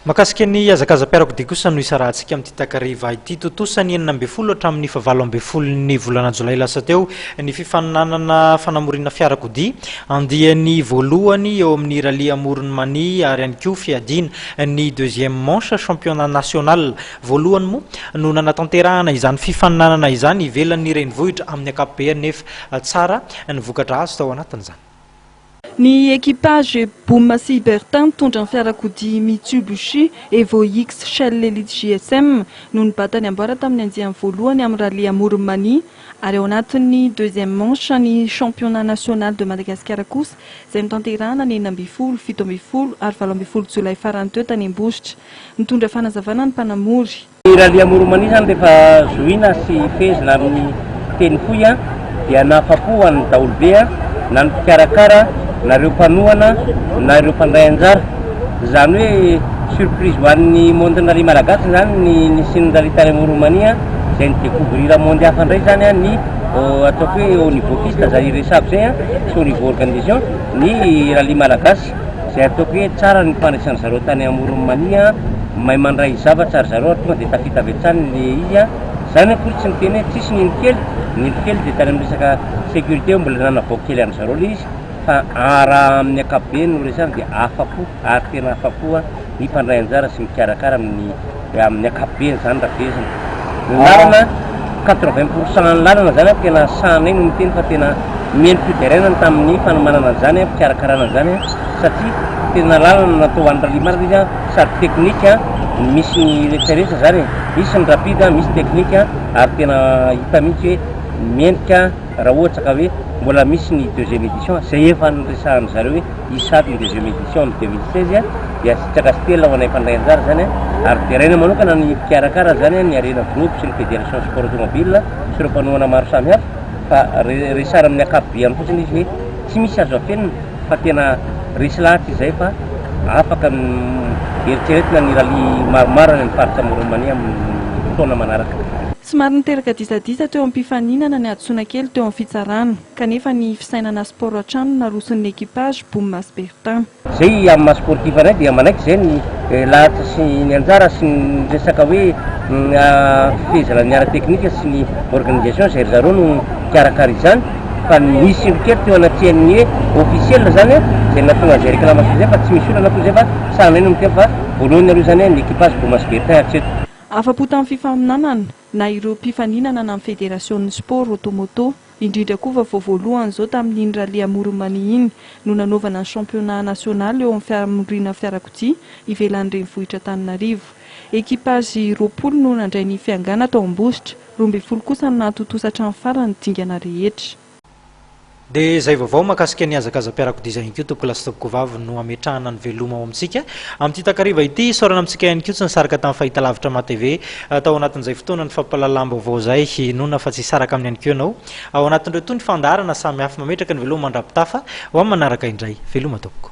Makasika ny azakaza-piarakodia kosa no isa rahantsika amin'ny takariva ity Tontosa ny 12 hatramin'ny 17 ny volana jolay lasa teo ny fifaninanana fanamorina fiarakodia andiany voalohany eo amin'ny Rallye Amoron'i Mania ary ihany koa fiadiana ny deuxième manche championnat national. Voalohany moa no nanatanterahana izany fifaninanana izany ivelan'ny renivohitra amin'ny ankapobeny nefa tsara ny vokatra azo tao anatin'izany. Ny équipage Boum Bertin mitondra ny fiarakodia Mitsubishi Evo X Shell Elite GSM no nibata ny amboara tamin'ny andiany voalohany amin'ny Rallye Amoron'i Mania ary ao anatin'ny deuxième manche ny championnat national de Madagascar kosa izay mitanterahana ny 12, 17 ary 17 jolay farany teo tany Ambositra. Nitondra fanazavana ny manamory. Ny Rallye Amoron'i Mania zany rehefa zoina sy fezina amin'ny teny fohy dia nahafapo an'ny daholo be na ny mpikarakara nareo mpanohana nareo mpandray anjara. Zany hoe surprise ho an'ny monde-nary malagasy zany ny siny Rallye Amoron'i Mania izay nidécouvrir monde hafa indray zany ny ataoko hoe au niveau piste zay resabo zay sy au niveau organisation ny rallye malagasy izay ataoko hoe tsara ny mpandraisany zareo tany Amoron'i Mania mahay mandray zavatra ary zareo tonga dia tafita avy hatrany le izy zany akory tsy miteny hoe tsisy ny kely dia tany amin'ny resaka sécurité mbola nanavaoko kely any zareo le izy fa raha amin'ny ankapobeny no resana dia afapo ary tena afapo ny mpandray anjara sy mikarakara amin'ny ankapobeny zany raha vezina. Ny lalana 80% ny lalana zany tena sanay no miteny fa tena meny fiderenany tamin'ny fanomanana zany fikarakarana zany satria tena lalana natao an'ny rallye marina izy sady teknika misy ny rehetrarehetra zany misy ny rapide misy teknika ary tena hita mihitsy hoe mendrika raha ohatra ka hoe mbola misy ny deuxième édition zay efa nyresahany zareo hoe isaky ny deuxième édition amin'ny 2016 dia sitraka stela ho anay mpandray anjara zany ary teraina manokana ny mpikarakara zany ny arena groupe sy ny fédération sport automobile sy ireo mpanohana maro samihafa fa resara amin'ny ankapobeny fotsiny izy hoe tsy misy azo afenina fa tena resy lahatra izay fa afaka eritreretina ny rallye maromaro any amin'ny faritra Amoron'i Mania amin'ny taona manaraka. Somary niteraka disadisa teo amin'ny mpifaninana ny adosona kely teo amin'ny fitsarana kanefa ny fisainana sport an-trano naroson'ny équipage Boum Bertin. Zay amin'ny sportif anay dia manaiky zay ny lahatra sy ny anjara sy ny resaka hoe fifezana ny ara-teknika sy ny organisation zay zareo no karakara izany fa misy kely teo anatin'ny hoe officiel zany zay natonga zay réclamation zay fa tsy misy olona natonga zay fa sanay no miteny fa voalohany aloha zany ny équipage Boum Bertin hatreto. Afapo tamin'ny fifaninanana na ireo mpifaninana na amin'ny fédération sport automoto indrindra koa fa voalohany zao tamin'iny Rallye Amoron'i Mania iny no nanaovana ny championnat national eo amin'ny fiamorina fiarakodia ivelan'ny renivohitra Antananarivo. Équipage 20 no nandray ny fiangana tao Ambositra, 12 kosa no nahatontosa hatramin'ny farany dingana rehetra. Dia zay vaovao makasika ny azakaza-piarakodia izay ihany koa tompoko lasa tompoko vavy no ametrahana ny veloma ao amintsika amin'ity takariva ity saorana amintsika ihany koa tsy nisaraka tamin'ny fahitalavitra ma-TV tao anatin'izay fotoana ny fampalalam-baovao zay inona fa tsy saraka amin'ny ihany koa ianao ao anatin'ireo toy ny fandarana samy hafa mametraka ny veloma mandrapitafa ho amin'ny manaraka indray veloma tompoko.